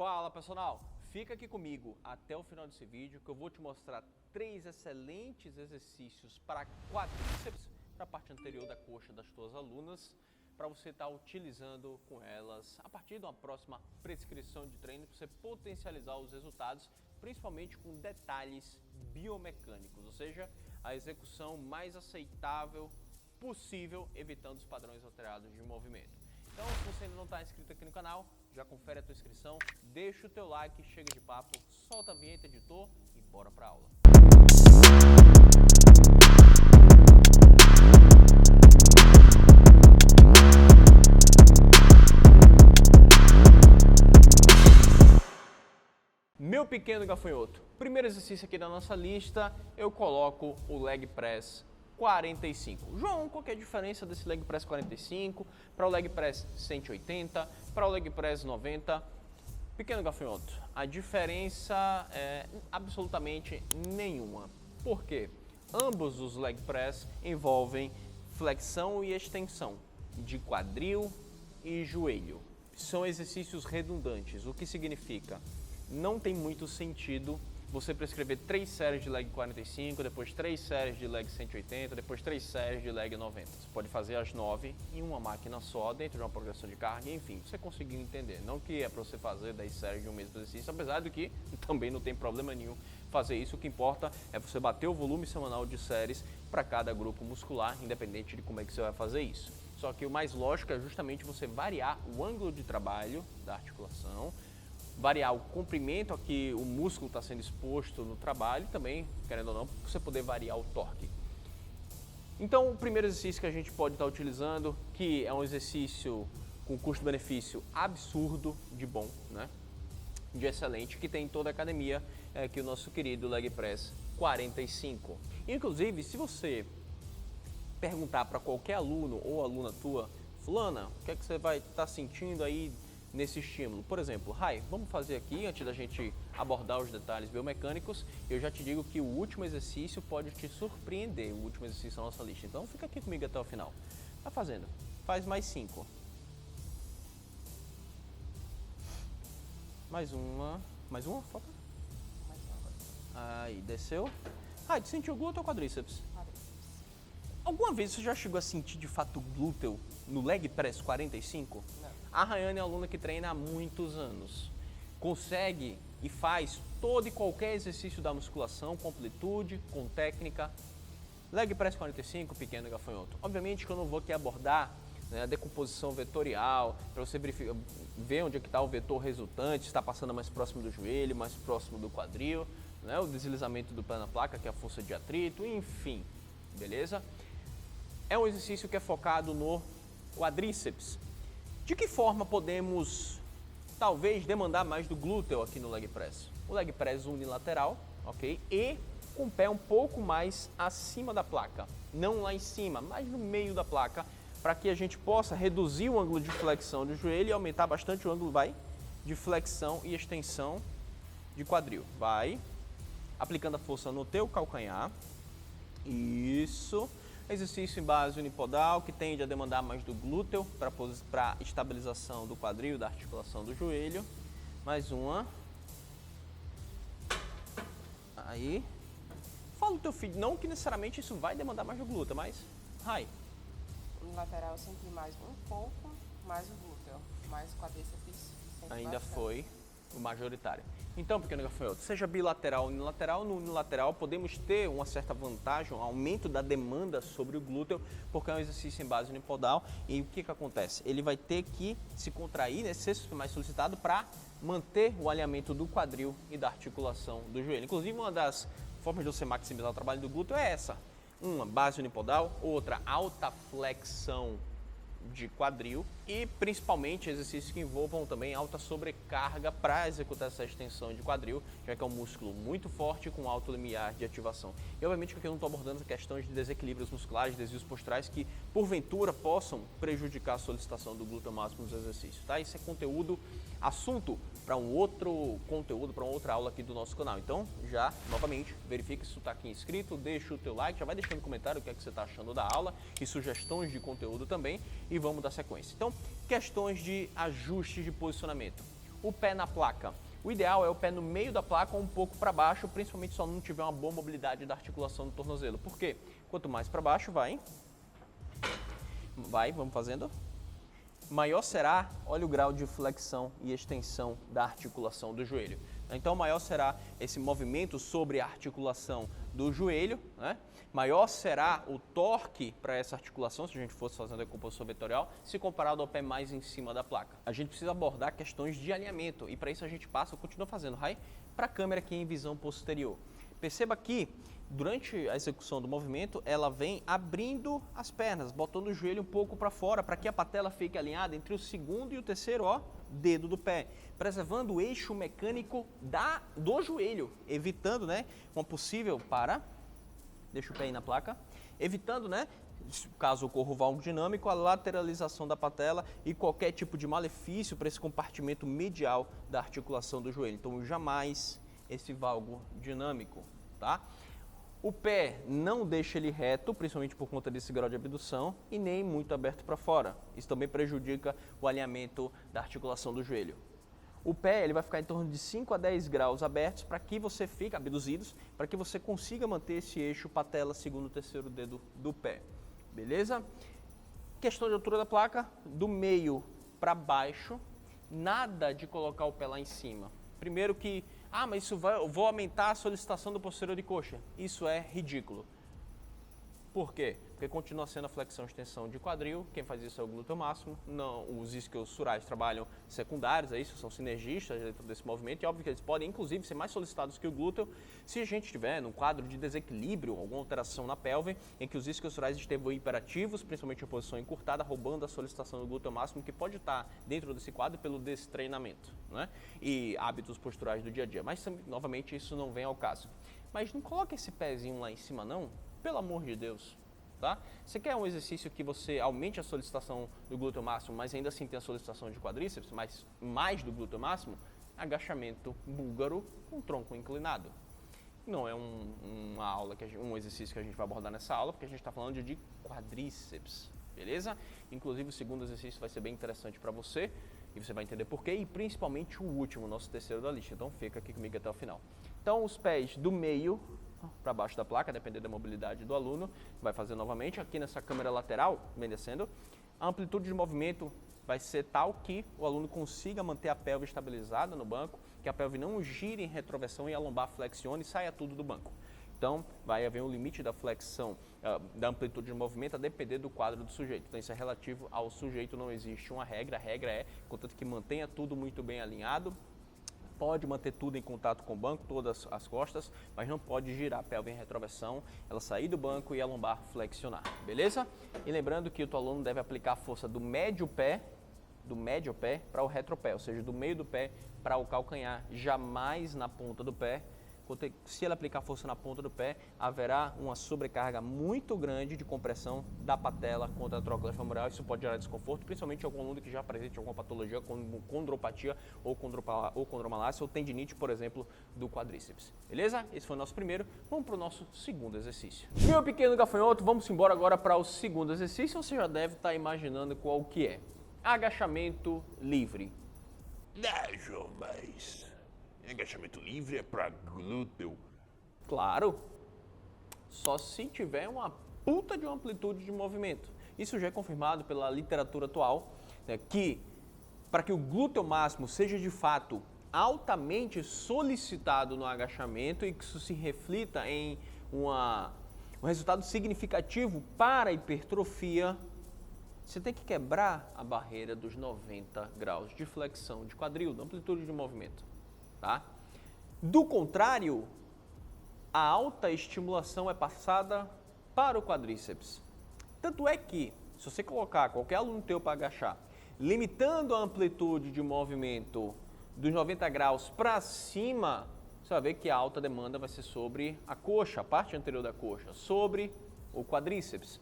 Fala pessoal, fica aqui comigo até o final desse vídeo que eu vou te mostrar 3 excelentes exercícios para quadríceps, para a parte anterior da coxa das tuas alunas, para você estar utilizando com elas a partir de uma próxima prescrição de treino, para você potencializar os resultados, principalmente com detalhes biomecânicos, ou seja, a execução mais aceitável possível, evitando os padrões alterados de movimento. Então, se você ainda não está inscrito aqui no canal, já confere a tua inscrição, deixa o teu like, chega de papo, solta a vinheta, editor, e bora pra aula. Meu pequeno gafanhoto, primeiro exercício aqui da nossa lista, eu coloco o leg press 45. João, qual que é a diferença desse leg press 45 para o leg press 180, para o leg press 90? Pequeno gafanhoto, a diferença é absolutamente nenhuma. Por quê? Ambos os leg press envolvem flexão e extensão de quadril e joelho. São exercícios redundantes, o que significa? Não tem muito sentido você prescrever 3 séries de leg 45, depois 3 séries de leg 180, depois 3 séries de leg 90. Você pode fazer as 9 em uma máquina só, dentro de uma progressão de carga, enfim, você conseguiu entender. Não que é para você fazer 10 séries de um mesmo exercício, apesar de que também não tem problema nenhum fazer isso. O que importa é você bater o volume semanal de séries para cada grupo muscular, independente de como é que você vai fazer isso. Só que o mais lógico é justamente você variar o ângulo de trabalho da articulação, variar o comprimento a que o músculo está sendo exposto no trabalho e também, querendo ou não, você poder variar o torque. Então, o primeiro exercício que a gente pode estar utilizando, que é um exercício com custo-benefício absurdo de bom, né? De excelente, que tem em toda a academia, é que o nosso querido leg press 45. Inclusive, se você perguntar para qualquer aluno ou aluna tua, fulana, o que é que você vai estar sentindo aí nesse estímulo? Por exemplo, Rai, vamos fazer aqui, antes da gente abordar os detalhes biomecânicos, eu já te digo que o último exercício pode te surpreender, o último exercício da nossa lista. Então fica aqui comigo até o final. Vai fazendo. Faz mais 5. Mais uma. Mais uma? Falta? Mais uma. Aí, desceu. Rai, tu sentiu glúteo ou quadríceps? Alguma vez você já chegou a sentir de fato glúteo no leg press 45? Não. A Rayane é aluna que treina há muitos anos. Consegue e faz todo e qualquer exercício da musculação com amplitude, com técnica. Leg press 45, pequeno gafanhoto. Obviamente que eu não vou aqui abordar, né, a decomposição vetorial, para você ver onde é que está o vetor resultante, se está passando mais próximo do joelho, mais próximo do quadril, né, o deslizamento do pé na placa, que é a força de atrito, enfim, beleza? É um exercício que é focado no quadríceps. De que forma podemos, talvez, demandar mais do glúteo aqui no leg press? O leg press unilateral, ok? E com o pé um pouco mais acima da placa. Não lá em cima, mas no meio da placa, para que a gente possa reduzir o ângulo de flexão do joelho e aumentar bastante o ângulo, de flexão e extensão de quadril. Vai, aplicando a força no teu calcanhar. Isso. Exercício em base unipodal, que tende a demandar mais do glúteo para estabilização do quadril, da articulação do joelho. Mais uma. Aí. Fala o teu filho, não que necessariamente isso vai demandar mais do glúteo, mas... Rai. Unilateral eu senti mais um pouco, mais o glúteo, mais o quadríceps. Ainda foi o majoritário. Então, pequeno gafanhoto, seja bilateral ou unilateral, no unilateral podemos ter uma certa vantagem, um aumento da demanda sobre o glúteo, porque é um exercício em base unipodal. E o que acontece? Ele vai ter que se contrair, né, ser mais solicitado para manter o alinhamento do quadril e da articulação do joelho. Inclusive, uma das formas de você maximizar o trabalho do glúteo é essa. Uma, base unipodal, outra, alta flexão de quadril e principalmente exercícios que envolvam também alta sobrecarga para executar essa extensão de quadril, já que é um músculo muito forte com alto limiar de ativação. E obviamente que aqui eu não estou abordando questões de desequilíbrios musculares, desvios posturais que porventura possam prejudicar a solicitação do glúteo máximo nos exercícios, tá? Isso é conteúdo, assunto para um outro conteúdo, para uma outra aula aqui do nosso canal. Então, já, novamente, verifique se tu está aqui inscrito, deixa o teu like, já vai deixando no comentário o que é que você está achando da aula e sugestões de conteúdo também e vamos dar sequência. Então, questões de ajuste de posicionamento. o pé na placa. O ideal é o pé no meio da placa ou um pouco para baixo, principalmente se o aluno tiver uma boa mobilidade da articulação do tornozelo. Por quê? Quanto mais para baixo vamos fazendo, maior será, olha o grau de flexão e extensão da articulação do joelho. Então, maior será esse movimento sobre a articulação do joelho, né? Maior será o torque para essa articulação, se a gente fosse fazendo a decomposição vetorial, se comparado ao pé mais em cima da placa. A gente precisa abordar questões de alinhamento e para isso a gente continua fazendo, para a câmera aqui em visão posterior. Perceba que durante a execução do movimento, ela vem abrindo as pernas, botando o joelho um pouco para fora, para que a patela fique alinhada entre o segundo e o terceiro dedo do pé, preservando o eixo mecânico do joelho, evitando uma possível deixa o pé aí na placa, evitando, caso ocorra o valgo dinâmico, a lateralização da patela e qualquer tipo de malefício para esse compartimento medial da articulação do joelho. Então, jamais esse valgo dinâmico, tá? O pé não deixa ele reto, principalmente por conta desse grau de abdução, e nem muito aberto para fora. Isso também prejudica o alinhamento da articulação do joelho. O pé ele vai ficar em torno de 5 a 10 graus abertos para que você fique abduzidos, para que você consiga manter esse eixo patela, segundo, terceiro dedo do pé. Beleza? Questão de altura da placa, do meio para baixo, nada de colocar o pé lá em cima. Primeiro que, mas vou aumentar a solicitação do posterior de coxa. Isso é ridículo. Por quê? Porque continua sendo a flexão e extensão de quadril, quem faz isso é o glúteo máximo, não, os isquiosurais trabalham secundários, isso são sinergistas dentro desse movimento, e óbvio que eles podem inclusive ser mais solicitados que o glúteo se a gente tiver num quadro de desequilíbrio, alguma alteração na pelve, em que os isquiosurais estejam hiperativos, principalmente em posição encurtada, roubando a solicitação do glúteo máximo, que pode estar dentro desse quadro pelo destreinamento, e hábitos posturais do dia a dia, mas novamente isso não vem ao caso. Mas não coloque esse pezinho lá em cima não, pelo amor de Deus. Tá? Você quer um exercício que você aumente a solicitação do glúteo máximo, mas ainda assim tem a solicitação de quadríceps, mas mais do glúteo máximo? Agachamento búlgaro com tronco inclinado. Não é um exercício que a gente vai abordar nessa aula, porque a gente está falando de quadríceps, beleza? Inclusive o segundo exercício vai ser bem interessante para você, e você vai entender por quê, e principalmente o último, nosso terceiro da lista. Então fica aqui comigo até o final. Então os pés do meio para baixo da placa, dependendo da mobilidade do aluno, vai fazer novamente aqui nessa câmera lateral, vem descendo. A amplitude de movimento vai ser tal que o aluno consiga manter a pelve estabilizada no banco, que a pelve não gire em retroversão e a lombar flexione e saia tudo do banco. Então, vai haver um limite da flexão, da amplitude de movimento a depender do quadro do sujeito. Então, isso é relativo ao sujeito, não existe uma regra. A regra é, contanto que mantenha tudo muito bem alinhado, pode manter tudo em contato com o banco, todas as costas, mas não pode girar a pelve em retroversão, ela sair do banco e a lombar flexionar, beleza? E lembrando que o teu aluno deve aplicar a força do médio pé para o retropé, ou seja, do meio do pé para o calcanhar, jamais na ponta do pé. Se ele aplicar força na ponta do pé, haverá uma sobrecarga muito grande de compressão da patela contra a trócula femoral. Isso pode gerar desconforto, principalmente em algum aluno que já apresente alguma patologia, como condropatia ou condromalácia ou tendinite, por exemplo, do quadríceps. Beleza? Esse foi o nosso primeiro. Vamos para o nosso segundo exercício. Meu pequeno gafanhoto, vamos embora agora para o segundo exercício. Você já deve estar imaginando qual que é. Agachamento livre. João, mas agachamento livre é para glúteo. Claro, só se tiver uma puta de uma amplitude de movimento. Isso já é confirmado pela literatura atual, que para que o glúteo máximo seja de fato altamente solicitado no agachamento e que isso se reflita em um resultado significativo para a hipertrofia, você tem que quebrar a barreira dos 90 graus de flexão de quadril, da amplitude de movimento. Tá? Do contrário, a alta estimulação é passada para o quadríceps. Tanto é que, se você colocar qualquer aluno teu para agachar, limitando a amplitude de movimento dos 90 graus para cima, você vai ver que a alta demanda vai ser sobre a coxa, a parte anterior da coxa, sobre o quadríceps.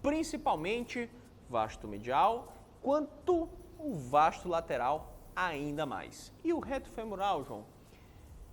Principalmente vasto medial, quanto o vasto lateral ainda mais. E o reto femoral, João?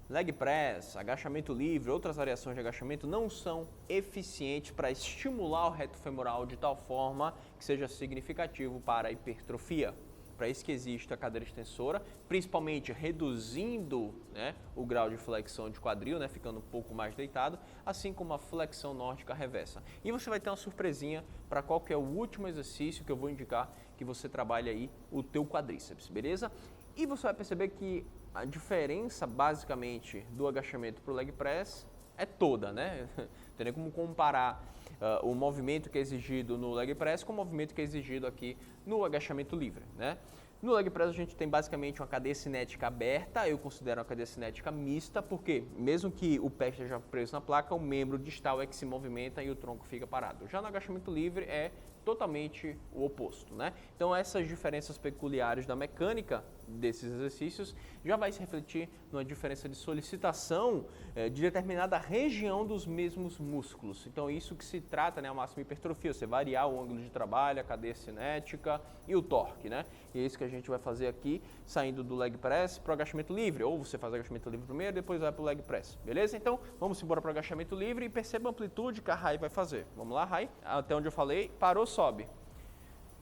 Leg press, agachamento livre, outras variações de agachamento não são eficientes para estimular o reto femoral de tal forma que seja significativo para a hipertrofia. para isso que existe a cadeira extensora, principalmente reduzindo, né, o grau de flexão de quadril, né, ficando um pouco mais deitado, assim como a flexão nórdica reversa. E você vai ter uma surpresinha para qual que é o último exercício que eu vou indicar que você trabalha aí o teu quadríceps, beleza? E você vai perceber que a diferença basicamente do agachamento para o leg press é toda, né? Não tem nem como comparar o movimento que é exigido no leg press com o movimento que é exigido aqui no agachamento livre, né? No leg press a gente tem basicamente uma cadeia cinética aberta, eu considero uma cadeia cinética mista, porque mesmo que o pé esteja preso na placa, o membro distal é que se movimenta e o tronco fica parado. Já no agachamento livre é totalmente o oposto, né? Então essas diferenças peculiares da mecânica desses exercícios já vai se refletir numa diferença de solicitação de determinada região dos mesmos músculos. Então isso que se trata, né, a máxima hipertrofia, você variar o ângulo de trabalho, a cadeia cinética e o torque, né? E é isso que a gente vai fazer aqui, saindo do leg press para o agachamento livre, ou você faz agachamento livre primeiro, depois vai para o leg press, beleza? Então vamos embora para o agachamento livre e perceba a amplitude que a Rai vai fazer. Vamos lá, Rai? Até onde eu falei, parou, sobe.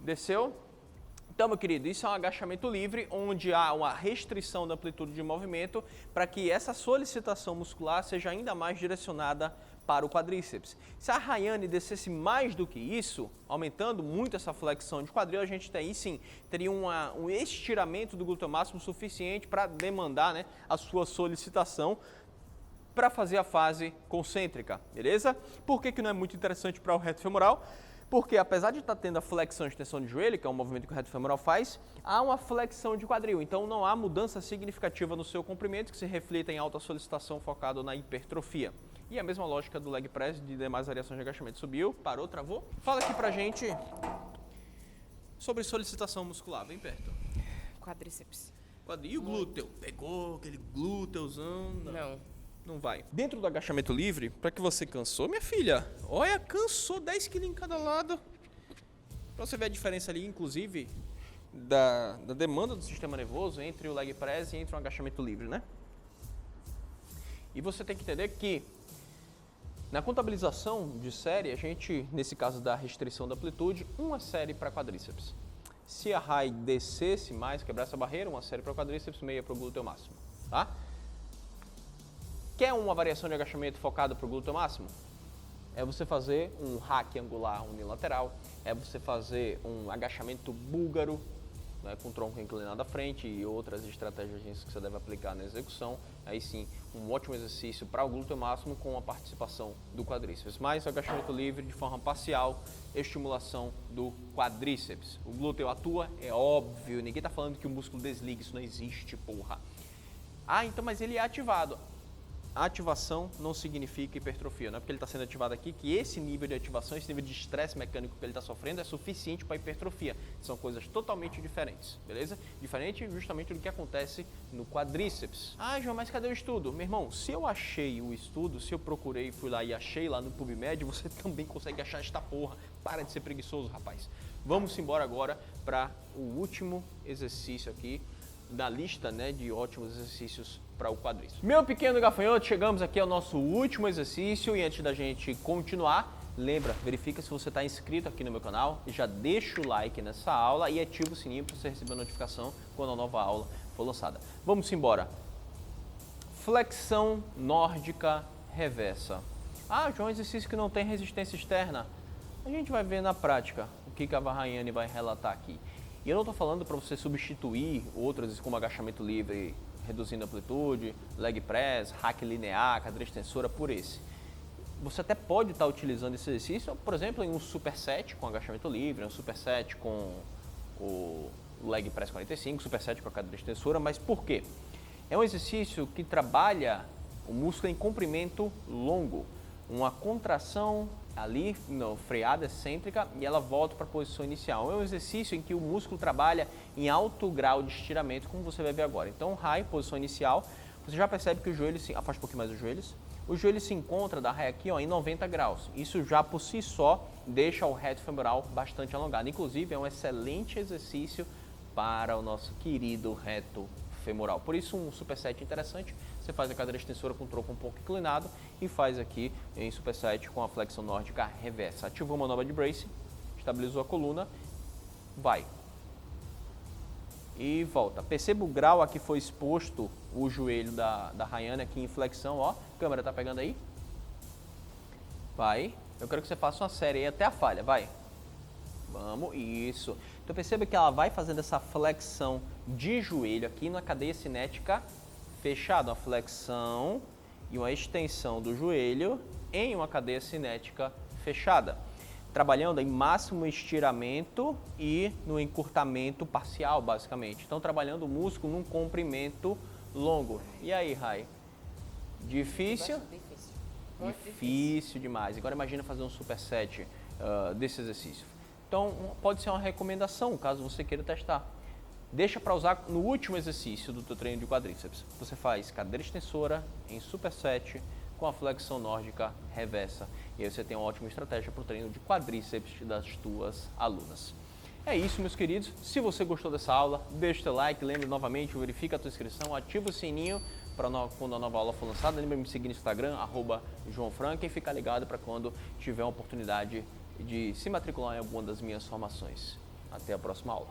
Desceu. Então, meu querido, isso é um agachamento livre, onde há uma restrição da amplitude de movimento para que essa solicitação muscular seja ainda mais direcionada para o quadríceps. Se a Rayane descesse mais do que isso, aumentando muito essa flexão de quadril, a gente aí sim teria um estiramento do glúteo máximo suficiente para demandar, né, a sua solicitação para fazer a fase concêntrica, beleza? Por que não é muito interessante para o reto femoral? Porque apesar de estar tendo a flexão e extensão de joelho, que é um movimento que o reto femoral faz, há uma flexão de quadril. Então não há mudança significativa no seu comprimento que se reflita em alta solicitação focado na hipertrofia. E a mesma lógica do leg press de demais variações de agachamento. Subiu, parou, travou. Fala aqui pra gente sobre solicitação muscular, bem perto. Quadríceps. E o glúteo? Pegou aquele glúteozão? Não. Não vai. Dentro do agachamento livre, para que você cansou, minha filha, olha, cansou 10 kg em cada lado. Para você ver a diferença ali, inclusive, da demanda do sistema nervoso entre o leg press e entre o agachamento livre, né? E você tem que entender que na contabilização de série, a gente, nesse caso da restrição da amplitude, uma série para quadríceps. Se a Rai descesse mais, quebrasse a barreira, uma série para quadríceps, meia para o glúteo máximo, tá? Quer uma variação de agachamento focada para o glúteo máximo? É você fazer um hack angular unilateral, é você fazer um agachamento búlgaro, né, com o tronco inclinado à frente e outras estratégias que você deve aplicar na execução. Aí sim, um ótimo exercício para o glúteo máximo com a participação do quadríceps. Mas o agachamento livre de forma parcial, estimulação do quadríceps. O glúteo atua, é óbvio, ninguém está falando que o músculo desliga, isso não existe, porra. Ah, então, mas ele é ativado. A ativação não significa hipertrofia, não é porque ele está sendo ativado aqui que esse nível de ativação, esse nível de estresse mecânico que ele está sofrendo é suficiente para hipertrofia. São coisas totalmente diferentes, beleza? Diferente justamente do que acontece no quadríceps. Ah, João, mas cadê o estudo? Meu irmão, se eu achei o estudo, se eu procurei, fui lá e achei lá no PubMed, você também consegue achar esta porra. Para de ser preguiçoso, rapaz. Vamos embora agora para o último exercício aqui da lista, né, de ótimos exercícios para o quadríceps. Meu pequeno gafanhoto, chegamos aqui ao nosso último exercício e antes da gente continuar, lembra, verifica se você está inscrito aqui no meu canal, já deixa o like nessa aula e ativa o sininho para você receber a notificação quando a nova aula for lançada. Vamos embora. Flexão nórdica reversa. Ah, João, exercício que não tem resistência externa. A gente vai ver na prática o que a Rayane vai relatar aqui. E eu não estou falando para você substituir outras como agachamento livre, reduzindo a amplitude, leg press, hack linear, cadeira extensora, por esse. Você até pode estar utilizando esse exercício, por exemplo, em um superset com agachamento livre, um superset com o leg press 45, superset com a cadeira extensora, mas por quê? É um exercício que trabalha o músculo em comprimento longo, uma contração ali, freada excêntrica, e ela volta para a posição inicial. É um exercício em que o músculo trabalha em alto grau de estiramento, como você vai ver agora. Então, high, posição inicial, você já percebe que o joelho, afasta um pouquinho mais os joelhos, o joelho se encontra da raia aqui, ó, em 90 graus. Isso já por si só deixa o reto femoral bastante alongado. Inclusive, é um excelente exercício para o nosso querido reto femoral. Por isso, um superset interessante, você faz a cadeira extensora com o tronco um pouco inclinado e faz aqui em superset com a flexão nórdica reversa. Ativou a manobra de brace, estabilizou a coluna, vai. e volta. Perceba o grau a que foi exposto o joelho da Rayane aqui em flexão, ó. A câmera tá pegando aí? Vai. Eu quero que você faça uma série aí até a falha, vai. Vamos, isso. Então perceba que ela vai fazendo essa flexão de joelho aqui na cadeia cinética fechada. Uma flexão e uma extensão do joelho em uma cadeia cinética fechada. Trabalhando em máximo estiramento e no encurtamento parcial, basicamente. Então, trabalhando o músculo num comprimento longo. E aí, Rai? Difícil? Difícil. Difícil demais. Agora imagina fazer um superset desse exercício. Então, pode ser uma recomendação, caso você queira testar. Deixa para usar no último exercício do teu treino de quadríceps. Você faz cadeira extensora em superset com a flexão nórdica reversa. E aí você tem uma ótima estratégia para o treino de quadríceps das tuas alunas. É isso, meus queridos. Se você gostou dessa aula, deixa o teu like, lembre novamente, verifica a tua inscrição, ativa o sininho para quando a nova aula for lançada. Lembre de me seguir no Instagram, @JoãoFranca, e ficar ligado para quando tiver a oportunidade de se matricular em alguma das minhas formações. Até a próxima aula.